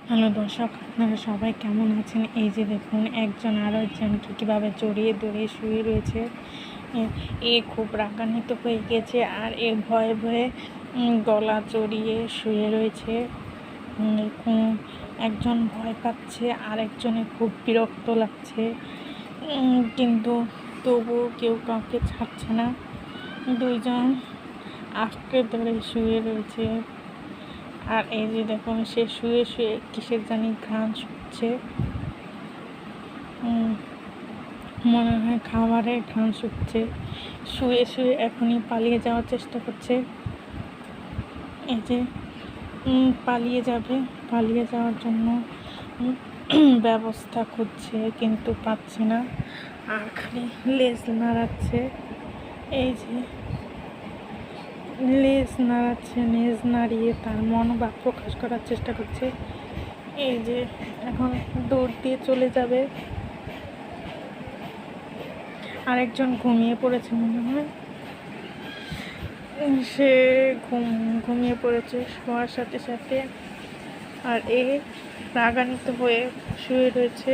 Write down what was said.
Hello দর্শক, আপনারা সবাই কেমন আছেন? এই যে দেখুন, একজন আরও একজনকে কীভাবে জড়িয়ে ধরে শুয়ে রয়েছে। এ খুব রাগান্বিত হয়ে গেছে, আর ভয়ে ভয়ে গলা জড়িয়ে শুয়ে রয়েছে। একজন ভয় পাচ্ছে, আর একজনে খুব বিরক্ত লাগছে, কিন্তু তবু কেউ কাউকে ছাড়ছে না। দুইজন আঁকড়ে ধরে শুয়ে রয়েছে। আর এই যে দেখুন, সে শুয়ে শুয়ে কিসের জানি ঘ্রাণ শুকছে। মনে হয় খাবারের ঘ্রাণ শুকছে। শুয়ে শুয়ে এখনই পালিয়ে যাওয়ার চেষ্টা করছে। এই যে পালিয়ে যাওয়ার জন্য ব্যবস্থা খুঁজছে, কিন্তু পাচ্ছে না, আর খালি লেজ নাড়াচ্ছে। এই যে লেজ নাড়িয়ে তার মনোভাব প্রকাশ করার চেষ্টা করছে। এই যে এখন দৌড় দিয়ে চলে যাবে। আরেকজন ঘুমিয়ে পড়েছে মনে হয়। সে ঘুমিয়ে পড়েছে শোয়ার সাথে সাথে, আর রাগান্বিত হয়ে শুয়ে রয়েছে।